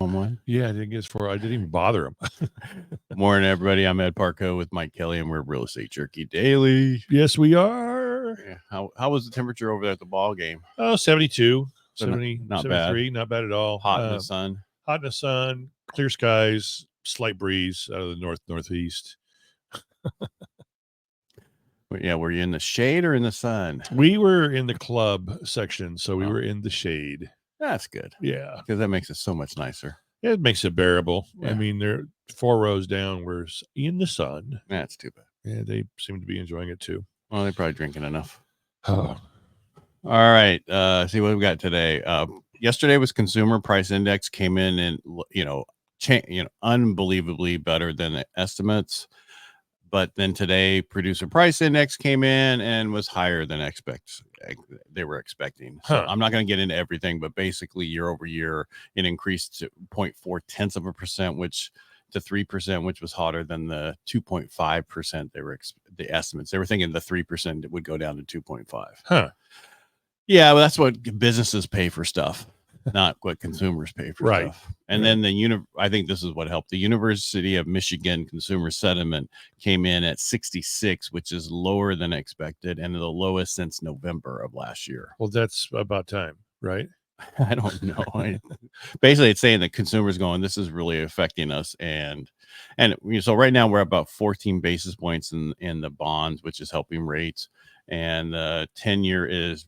home one. Yeah, I didn't get I didn't even bother him. Morning, everybody. I'm Ed Parcaut with Mike Kelly, and we're Real Estate Jerky Daily. Yes, we are. Yeah. How was the temperature over there at the ball game? Oh, 72, So 70, not 73, not bad at all. Hot in the sun. Hot in the sun, clear skies, slight breeze out of the northeast. Yeah, were you in the shade or in the sun? We were in the club section, so we were in the shade. That's good. Yeah. Because that makes it so much nicer. It makes it bearable. Yeah. I mean, they're 4 rows down. We're in the sun. That's too bad. Yeah, they seem to be enjoying it too. Well, they're probably drinking enough. Oh. All right. See what we got today. Yesterday was consumer price index, came in and unbelievably better than the estimates. But then today, producer price index came in and was higher than they were expecting. So I'm not going to get into everything, but basically year over year, it increased to 0.4%, which to 3%, which was hotter than the 2.5% the estimates. They were thinking the 3% would go down to 2.5. Yeah, well, that's what businesses pay for stuff, not what consumers pay for stuff. And then I think this is what helped. The University of Michigan consumer sentiment came in at 66, which is lower than expected and the lowest since November of last year. Well, that's about time, right? I don't know. Basically, it's saying that consumers going, this is really affecting us. And so right now we're about 14 basis points in the bonds, which is helping rates. And the 10-year is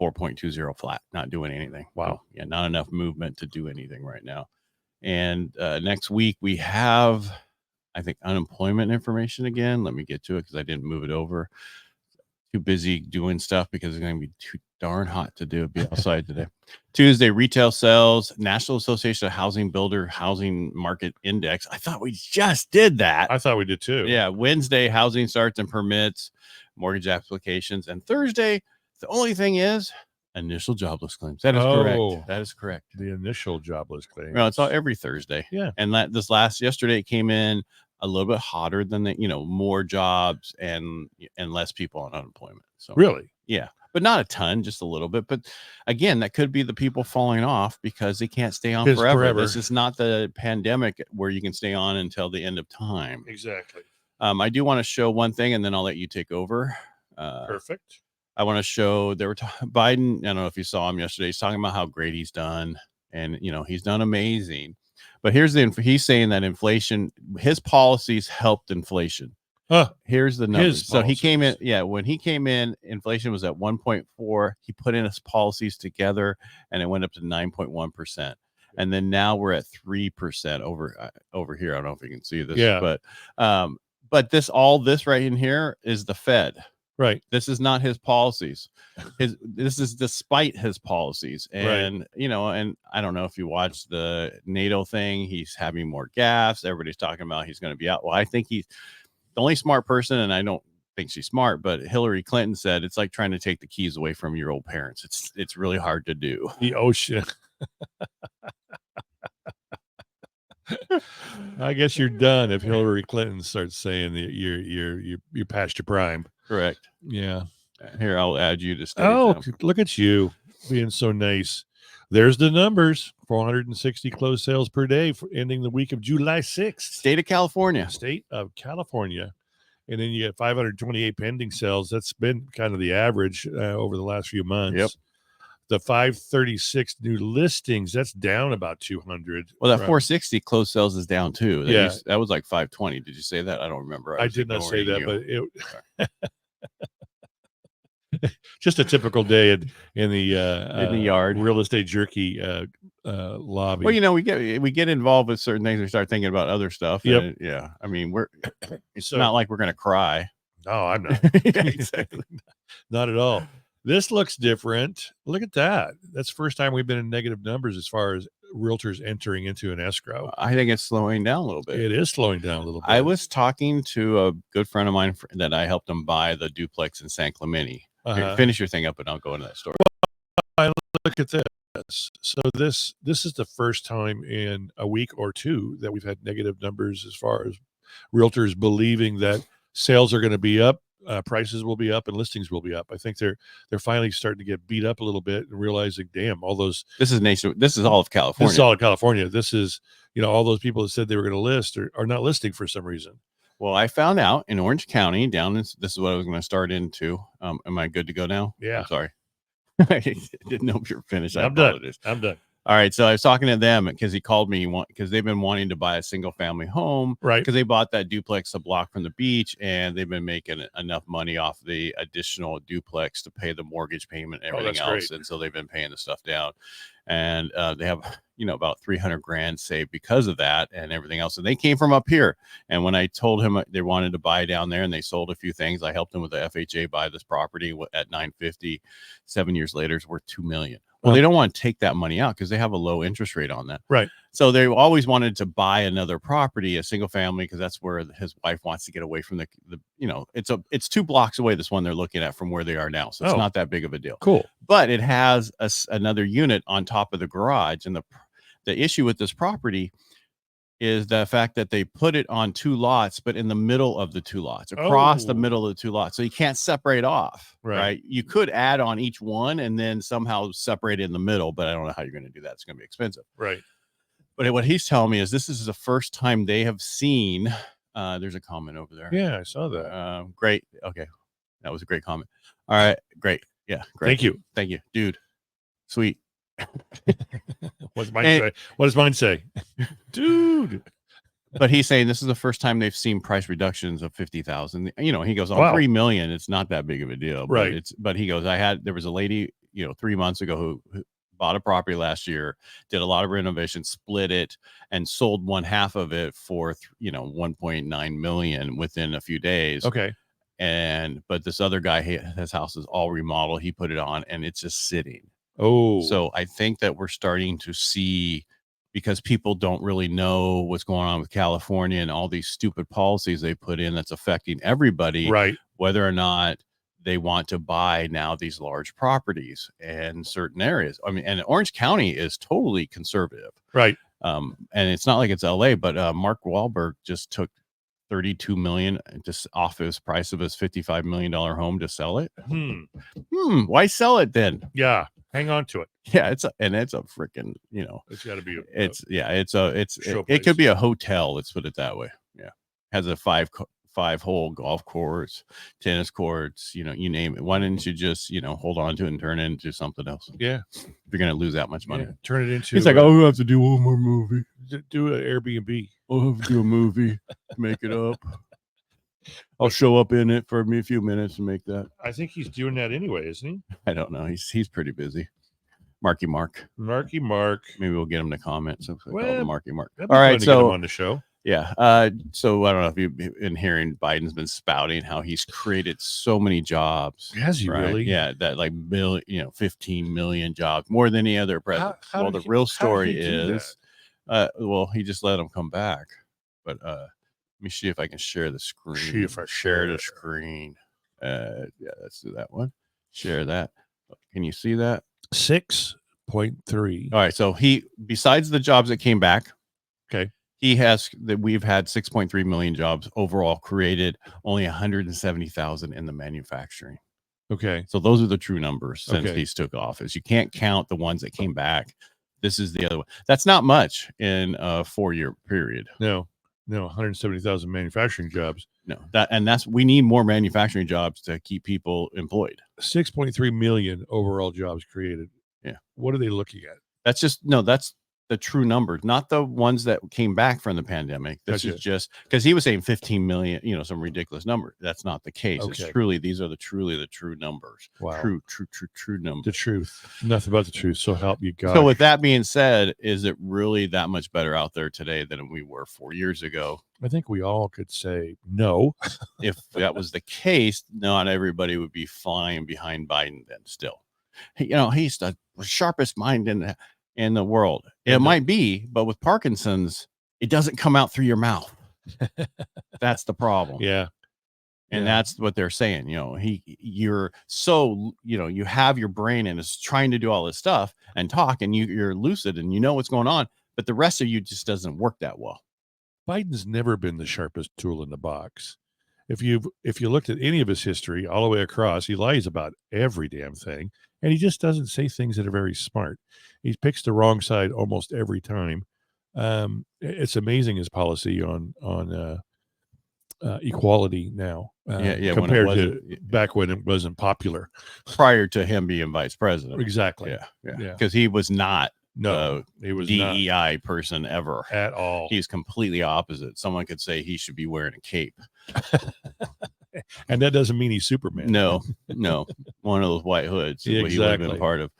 4.20 flat, not doing anything. Wow. Yeah, not enough movement to do anything right now. And next week we have, I think, unemployment information again. Let me get to it because I didn't move it over. Too busy doing stuff because it's going to be too darn hot to be outside today. Tuesday, retail sales, National Association of Housing Builder Housing Market Index. I thought we just did that. I thought we did too. Yeah. Wednesday, housing starts and permits, mortgage applications. And Thursday, the only thing is initial jobless claims. That is correct. That is correct. The initial jobless claims. Well, it's all every Thursday. Yeah. And yesterday it came in a little bit hotter than more jobs and less people on unemployment. So really? Yeah. But not a ton, just a little bit. But again, that could be the people falling off because they can't stay on forever. This is not the pandemic where you can stay on until the end of time. Exactly. I do want to show one thing and then I'll let you take over. Perfect. I want to show Biden. I don't know if you saw him yesterday. He's talking about how great he's done, and he's done amazing. But he's saying that inflation, his policies helped inflation. Here's the numbers. So he came in. Yeah, when he came in, inflation was at 1.4. He put in his policies together, and it went up to 9.1%. And then now we're at 3% over here. I don't know if you can see this. Yeah. But this right in here is the Fed. Right. This is not his policies. This is despite his policies. And, and I don't know if you watch the NATO thing, he's having more gaffes. Everybody's talking about he's going to be out. Well, I think he's the only smart person, and I don't think she's smart, but Hillary Clinton said it's like trying to take the keys away from your old parents. It's really hard to do. The ocean. I guess you're done if Hillary Clinton starts saying that you're past your prime. Correct. Yeah. Here, I'll add you to stage. Oh, look at you being so nice. There's the numbers. 460 closed sales per day for ending the week of July 6th. State of California. State of California. And then you get 528 pending sales. That's been kind of the average over the last few months. Yep. The 536 new listings, that's down about 200. Well, that 460 closed sales is down too. That was like 520. Did you say that? I don't remember. I did not say that, but it just a typical day in the yard Real Estate Jerky lobby. Well, we get involved with certain things. We start thinking about other stuff. Yep. And, yeah. I mean, it's not like we're going to cry. No, I'm not. Yeah, exactly. Not at all. This looks different. Look at that. That's the first time we've been in negative numbers as far as realtors entering into an escrow. I think it's slowing down a little bit. It is slowing down a little bit. I was talking to a good friend of mine that I helped him buy the duplex in San Clemente. Finish your thing up and I'll go into that story. Well, look at this. So this is the first time in a week or two that we've had negative numbers as far as realtors believing that sales are going to be up prices will be up and listings will be up. I think they're finally starting to get beat up a little bit and realizing, damn, all those. This is nation. This is all of California. This is all of California. This is, all those people that said they were going to list are not listing for some reason. Well, I found out in Orange County this is what I was going to start into. Am I good to go now? Yeah. I'm sorry. I didn't know if you were finished. I'm done. I'm done. All right. So I was talking to them because he called me because they've been wanting to buy a single family home. Right. Because they bought that duplex a block from the beach and they've been making enough money off the additional duplex to pay the mortgage payment and everything else. Great. And so they've been paying the stuff down. And they have, about 300 grand saved because of that and everything else. And they came from up here. And when I told him they wanted to buy down there and they sold a few things, I helped them with the FHA buy this property at 950. 7 years later, it's worth $2 million. Well, they don't want to take that money out because they have a low interest rate on that. Right. So they always wanted to buy another property, a single family, because that's where his wife wants to get away from it's 2 blocks away, this one they're looking at from where they are now. So it's not that big of a deal. Cool. But it has another unit on top of the garage. And the issue with this property is the fact that they put it on 2 lots, but in the middle of the 2 lots, across the middle of the 2 lots. So you can't separate off, right? You could add on each one and then somehow separate it in the middle, but I don't know how you're going to do that. It's going to be expensive. Right. But what he's telling me is this is the first time they have seen, there's a comment over there. Yeah, I saw that. Great. Okay. That was a great comment. All right. Great. Yeah. Great. Thank you. Thank you, dude. Sweet. What does mine say? Dude. But he's saying this is the first time they've seen price reductions of 50,000. He goes on 3 million. It's not that big of a deal, right? But he goes, there was a lady, 3 months ago who bought a property last year, did a lot of renovation, split it, and sold one half of it for 1.9 million within a few days. Okay. But this other guy, his house is all remodeled. He put it on, and it's just sitting. Oh, so I think that we're starting to see, because people don't really know what's going on with California and all these stupid policies they put in that's affecting everybody, right? Whether or not they want to buy now these large properties in certain areas. I mean, and Orange County is totally conservative, right? And it's not like it's LA, but Mark Wahlberg just took 32 million just off his price of his $55 million home to sell it. Why sell it then? Yeah. Hang on to it. Yeah, it's a freaking, it's got to be. It could be a hotel. Let's put it that way. Yeah, has a 5-hole golf course, tennis courts. You name it. Why didn't you just hold on to it and turn it into something else? Yeah, if you're gonna lose that much money, turn it into. He's like, oh, we have to do one more movie. Do an Airbnb. We'll have to do a movie. Make it up. I'll show up in it for a few minutes and make that. I think he's doing that anyway, isn't he? I don't know. He's pretty busy. Marky Mark. Maybe we'll get him to comment. So Marky Mark. All right, so get him on the show. Yeah. So I don't know if you've been hearing Biden's been spouting how he's created so many jobs. Has he really? Yeah, that 15 million jobs, more than any other president. Well, the real story is, he just let them come back. But let me see if I can share the screen. Share the screen. Yeah, let's do that one. Share that. Can you see that? 6.3. All right. So besides the jobs that came back, okay, we've had 6.3 million jobs overall created, only 170,000 in the manufacturing. Okay. So those are the true numbers since he's took office. You can't count the ones that came back. This is the other one. That's not much in a 4-year period. No, 170,000 manufacturing jobs. No, we need more manufacturing jobs to keep people employed. 6.3 million overall jobs created. Yeah. What are they looking at? That's the true numbers, not the ones that came back from the pandemic. This is just because he was saying 15 million, some ridiculous number. That's not the case. Okay. It's truly, these are the true numbers. Wow. True numbers. The truth. Nothing but the truth. So help you God. So with that being said, is it really that much better out there today than we were 4 years ago? I think we all could say no. If that was the case, not everybody would be flying behind Biden then still. He's the sharpest mind in the world. It might be, but with Parkinson's, it doesn't come out through your mouth. That's the problem. Yeah. And that's what they're saying. You're so, you have your brain and it's trying to do all this stuff and talk, and you're lucid and you know what's going on, but the rest of you just doesn't work that well. Biden's never been the sharpest tool in the box. if you looked at any of his history all the way across, he lies about every damn thing, and he just doesn't say things that are very smart. He picks the wrong side almost every time. It's amazing his policy on equality now, compared to back when it wasn't popular, prior to him being vice president. Exactly. Yeah. Because he was not. No, he was DEI not person ever at all. He's completely opposite. Someone could say he should be wearing a cape. And that doesn't mean he's Superman. No, one of those white hoods. Exactly. He would have been part of.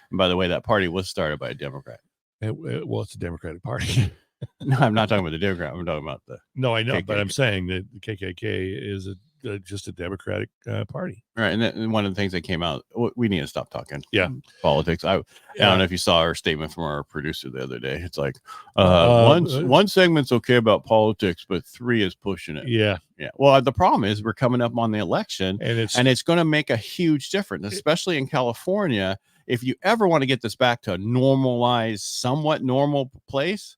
And by the way, that party was started by a Democrat. Well, it's a Democratic Party. No, I'm not talking about the Democrat. I'm talking about the. No, I know, KKK. but I'm saying that the KKK is just a Democratic party. Right, and then one of the things that came out, we need to stop talking. Politics. I don't know if you saw our statement from our producer the other day. It's like one segment's okay about politics, but 3 is pushing it. Yeah. Well, the problem is we're coming up on the election, and it's going to make a huge difference, especially in California. If you ever want to get this back to a normalized, somewhat normal place,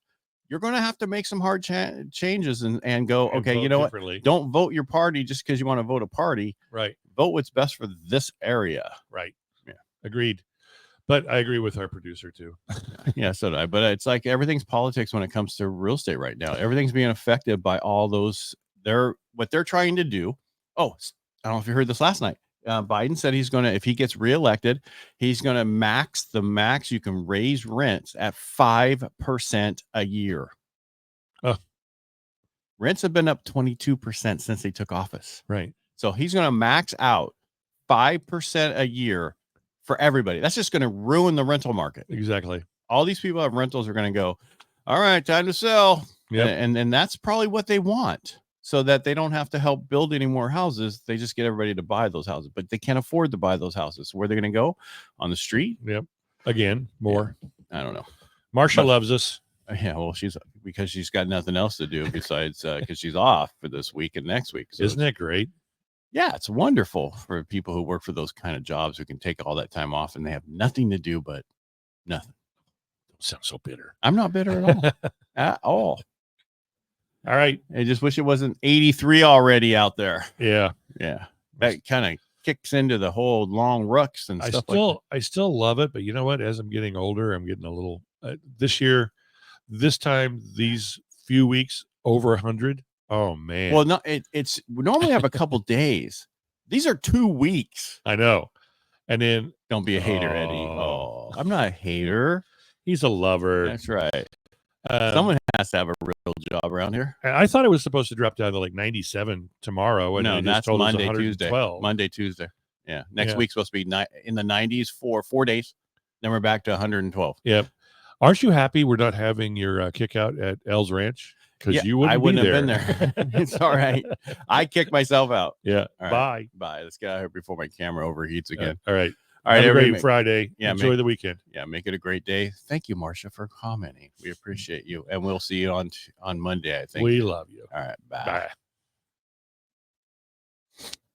you're going to have to make some hard changes and go, okay, you know what? Don't vote your party just because you want to vote a party. Right. Vote what's best for this area. Right. Yeah. Agreed. But I agree with our producer too. Yeah, so do I. But it's like everything's politics when it comes to real estate right now. Everything's being affected by all those. What they're trying to do. Oh, I don't know if you heard this last night. Biden said he's going to, if he gets reelected, he's going to max you can raise rents at 5% a year. Oh. Rents have been up 22% since they took office. Right. So he's going to max out 5% a year for everybody. That's just going to ruin the rental market. Exactly. All these people have rentals are going to go, all right, time to sell. Yep. And that's probably what they want, so that they don't have to help build any more houses. They just get everybody to buy those houses, but they can't afford to buy those houses. So where they're going to go? On the street? Yep. Again, more. Yeah, I don't know. Marsha loves us. Yeah, well, because she's got nothing else to do besides because she's off for this week and next week. So isn't that great? Yeah, it's wonderful for people who work for those kind of jobs who can take all that time off and they have nothing to do but nothing. Don't sound so bitter. I'm not bitter at all. At all. All right. I just wish it wasn't 83 already out there. Yeah. Yeah. That kind of kicks into the whole long rucks and stuff I still love it, but you know what? As I'm getting older, I'm getting a little this year, this time, these few weeks over 100. Oh man. Well, no, it's we normally have a couple days. These are 2 weeks. I know. And then don't be a hater, Eddie. Oh, I'm not a hater. He's a lover. That's right. Someone has to have a real job around here. I thought it was supposed to drop down to like 97 tomorrow. And no, that's Monday, Tuesday. Monday, Tuesday. Yeah. Next week's supposed to be in the 90s for 4 days. Then we're back to 112. Yep. Aren't you happy we're not having your kick out at Elle's Ranch? Because I wouldn't have been there. It's all right. I kicked myself out. Yeah. Right. Bye. Bye. Let's get out of here before my camera overheats again. All right. All right. Have a great Friday. Yeah. Enjoy the weekend. Yeah. Make it a great day. Thank you, Marsha, for commenting. We appreciate you. And we'll see you on Monday, I think. We love you. All right. Bye. Bye.